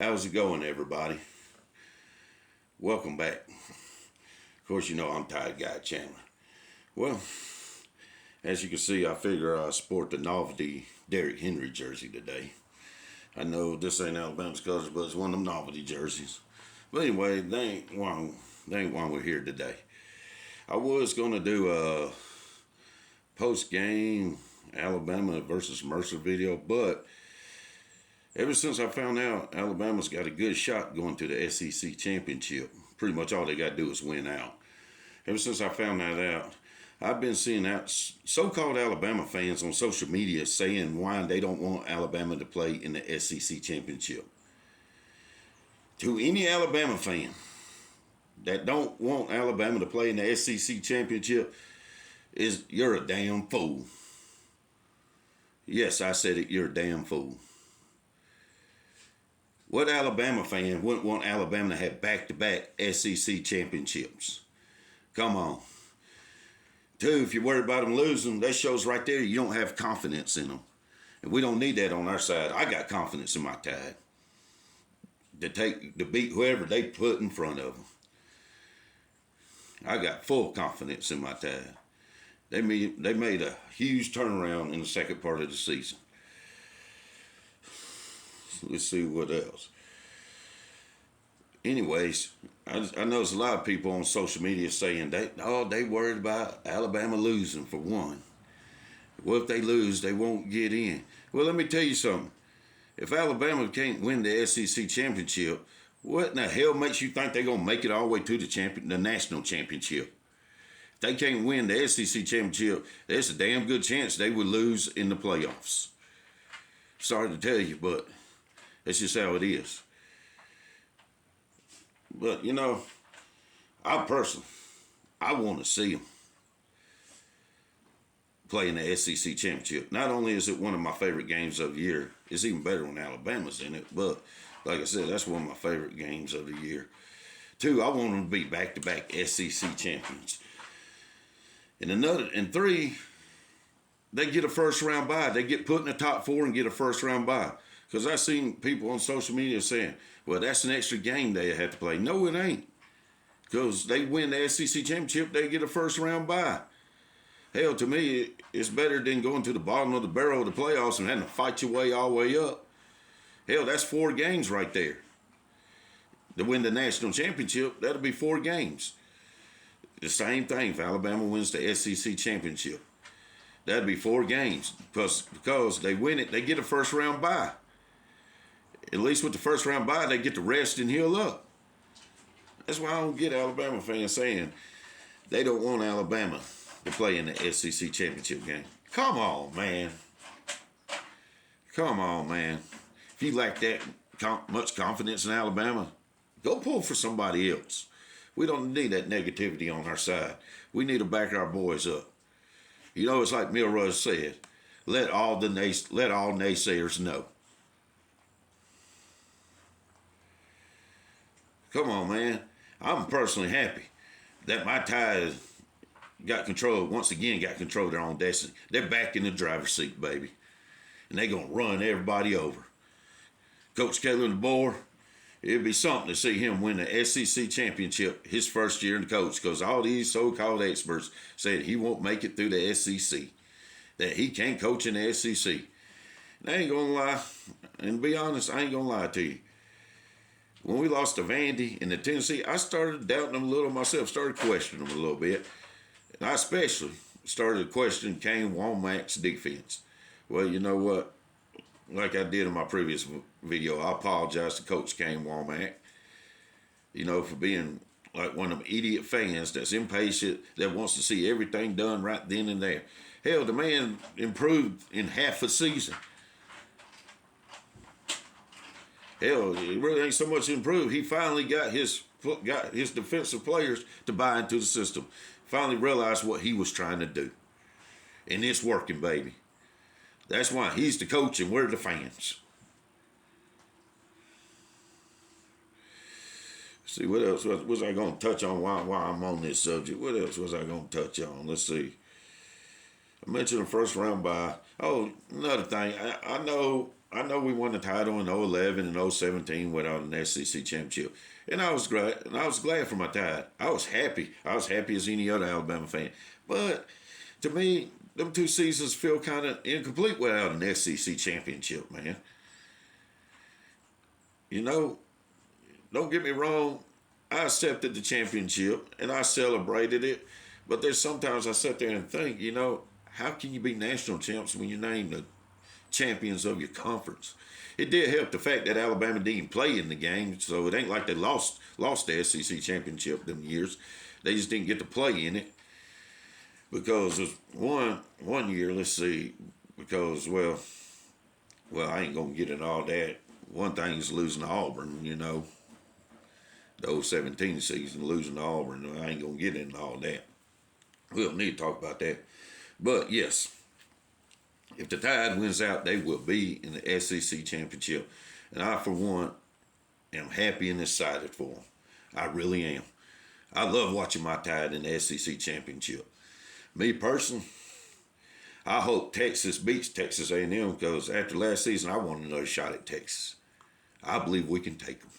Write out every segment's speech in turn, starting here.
How's it going, everybody? Welcome back. Of course, you know I'm Tired Guy Chandler. Well, as you can see, I figure I sport the novelty Derrick Henry jersey today. I know this ain't Alabama's colors, but it's one of them novelty jerseys. But anyway, they ain't why we're here today. I was gonna do a post game Alabama versus Mercer video, but ever since I found out Alabama's got a good shot going to the SEC championship, pretty much all they got to do is win out. Ever since I found that out, I've been seeing that so-called Alabama fans on social media saying why they don't want Alabama to play in the SEC championship. To any Alabama fan that don't want Alabama to play in the SEC championship, you're a damn fool. Yes, I said it. You're a damn fool. What Alabama fan wouldn't want Alabama to have back-to-back SEC championships? Come on. Two, if you're worried about them losing, that shows right there you don't have confidence in them. And we don't need that on our side. I got confidence in my Tide to beat whoever they put in front of them. I got full confidence in my Tide. They made a huge turnaround in the second part of the season. Let's see what else. Anyways, I notice a lot of people on social media saying they worried about Alabama losing for one. Well, if they lose, they won't get in. Well, let me tell you something. If Alabama can't win the SEC championship, what in the hell makes you think they're gonna make it all the way to the national championship? If they can't win the SEC championship, there's a damn good chance they would lose in the playoffs. Sorry to tell you, but that's just how it is. But, you know, I want to see them play in the SEC championship. Not only is it one of my favorite games of the year, it's even better when Alabama's in it. But, like I said, that's one of my favorite games of the year. Two, I want them to be back-to-back SEC champions. And three, they get a first-round bye. They get put in the top four and get a first-round bye. Because I've seen people on social media saying, well, that's an extra game they have to play. No, it ain't. Because they win the SEC championship, they get a first-round bye. Hell, to me, it's better than going to the bottom of the barrel of the playoffs and having to fight your way all the way up. Hell, that's 4 games right there. To win the national championship, that'll be 4 games. The same thing if Alabama wins the SEC championship. That'd be 4 games. Because they win it, they get a first-round bye. At least with the first round bye, they get to rest and heal up. That's why I don't get Alabama fans saying they don't want Alabama to play in the SEC championship game. Come on, man. Come on, man. If you lack that much confidence in Alabama, go pull for somebody else. We don't need that negativity on our side. We need to back our boys up. You know, it's like Milrose said, let all naysayers know. Come on, man. I'm personally happy that my Tide got control of their own destiny. They're back in the driver's seat, baby. And they're going to run everybody over. Coach Kalen DeBoer, it'd be something to see him win the SEC championship his first year in the coach, because all these so-called experts said he won't make it through the SEC, that he can't coach in the SEC. And I ain't going to lie, and to be honest, I ain't going to lie to you. When we lost to Vandy in the Tennessee, I started doubting them a little myself, started questioning them a little bit. And I especially started questioning Kane Wommack's defense. Well, you know what? Like I did in my previous video, I apologize to Coach Kane Wommack, you know, for being like one of them idiot fans that's impatient, that wants to see everything done right then and there. Hell, the man improved in half a season. Hell, it really ain't so much improved. He finally got his defensive players to buy into the system. Finally realized what he was trying to do. And it's working, baby. That's why he's the coach and we're the fans. See, what else was I going to touch on while I'm on this subject? What else was I going to touch on? Let's see. I mentioned the first round bye. Oh, another thing. I know I know we won the title in 011 and 017 without an SEC championship. And I was glad, for my Tide. I was happy. I was happy as any other Alabama fan. But to me, them 2 seasons feel kind of incomplete without an SEC championship, man. You know, don't get me wrong. I accepted the championship and I celebrated it. But there's sometimes I sit there and think, how can you be national champs when you're named the champions of your conference? It did help the fact that Alabama didn't play in the game, so it ain't like they lost the SEC championship them years. They just didn't get to play in it because there's one year. Let's see, because I ain't gonna get into all that. One thing is losing to Auburn, the 017 season, losing to Auburn. I ain't gonna get into all that. We don't need to talk about that. But yes, if the Tide wins out, they will be in the SEC championship. And I, for one, am happy and excited for them. I really am. I love watching my Tide in the SEC championship. Me personally, I hope Texas beats Texas A&M because after last season, I want another shot at Texas. I believe we can take them.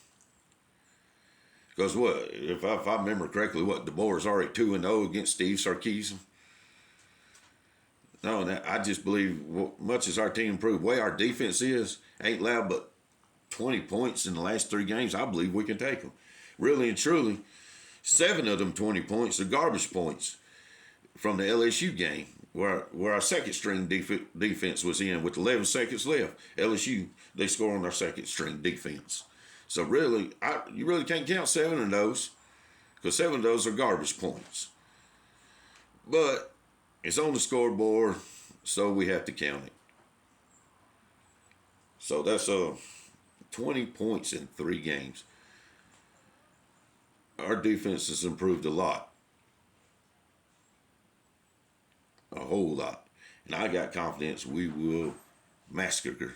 Because if I remember correctly, DeBoer's already 2-0 against Steve Sarkisian. No, I just believe, much as our team improved, the way our defense is, ain't allowed but 20 points in the last 3 games. I believe we can take them. Really and truly, 7 of them 20 points are garbage points from the LSU game, where our second string defense was in with 11 seconds left. LSU, they score on our second string defense. So really, you really can't count 7 of those because 7 of those are garbage points. But it's on the scoreboard, so we have to count it. So that's 20 points in 3 games. Our defense has improved a lot. A whole lot. And I got confidence we will massacre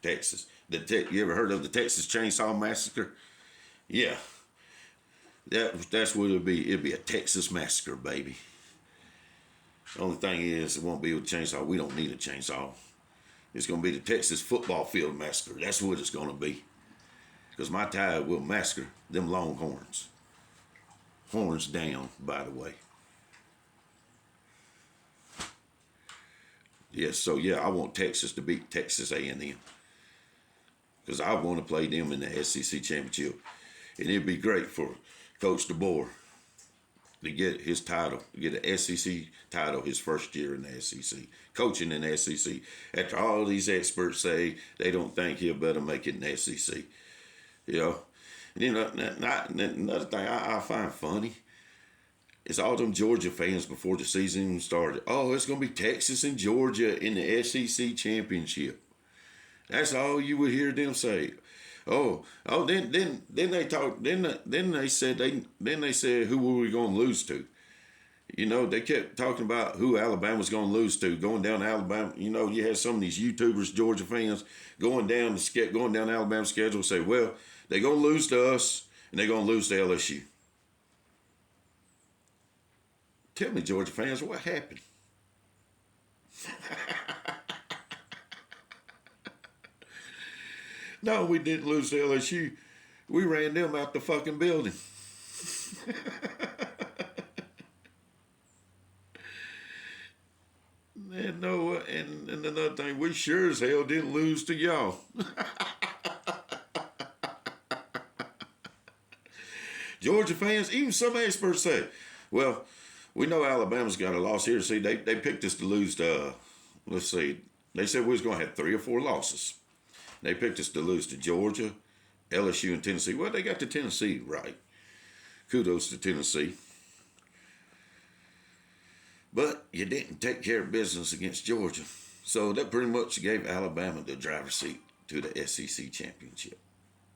Texas. You ever heard of the Texas Chainsaw Massacre? Yeah. That's what it'll be. It'll be a Texas massacre, baby. The only thing is, it won't be with a chainsaw. We don't need a chainsaw. It's going to be the Texas football field massacre. That's what it's going to be. Because my Tide will massacre them Longhorns. Horns down, by the way. Yes, so yeah, I want Texas to beat Texas A&M. Because I want to play them in the SEC championship. And it'd be great for Coach DeBoer to get his title, get an SEC title his first year in the SEC, coaching in the SEC. After all these experts say they don't think he'll better make it in the SEC. And another thing I find funny is all them Georgia fans before the season even started. Oh, it's going to be Texas and Georgia in the SEC championship. That's all you would hear them say. Then they talk. Then they said who were we going to lose to? They kept talking about who Alabama was going to lose to, going down to Alabama. You had some of these YouTubers, Georgia fans, going down Alabama's schedule, say, well, they're going to lose to us and they're going to lose to LSU. Tell me, Georgia fans, what happened? No, we didn't lose to LSU. We ran them out the fucking building. And another thing, we sure as hell didn't lose to y'all. Georgia fans, even some experts say, well, we know Alabama's got a loss here. See, they picked us to lose to, let's see, they said we was going to have 3 or 4 losses. They picked us to lose to Georgia, LSU, and Tennessee. Well, they got the Tennessee right. Kudos to Tennessee. But you didn't take care of business against Georgia. So that pretty much gave Alabama the driver's seat to the SEC championship.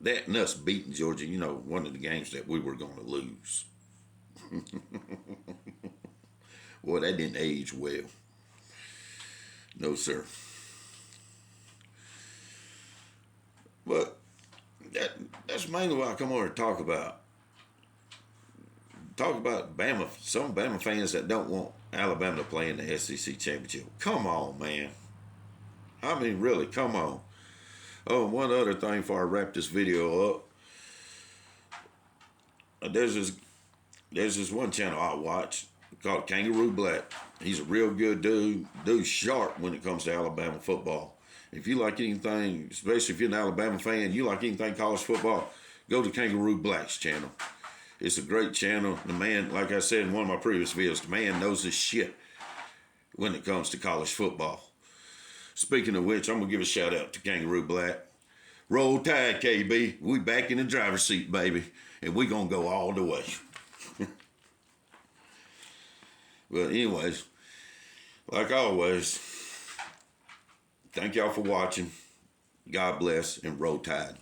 That and us beating Georgia, one of the games that we were going to lose. Boy, that didn't age well. No, sir. But that's mainly what I come over to talk about. Talk about Bama, some Bama fans that don't want Alabama to play in the SEC championship. Come on, man. I mean, really, come on. Oh, one other thing before I wrap this video up. There's this one channel I watch called Kangaroo Black. He's a real good dude. Dude's sharp when it comes to Alabama football. If you like anything, especially if you're an Alabama fan, you like anything college football, go to Kangaroo Black's channel. It's a great channel. The man, like I said in one of my previous videos, the man knows his shit when it comes to college football. Speaking of which, I'm going to give a shout out to Kangaroo Black. Roll Tide, KB. We back in the driver's seat, baby. And we going to go all the way. Well, anyways, like always, thank y'all for watching. God bless and roll tide.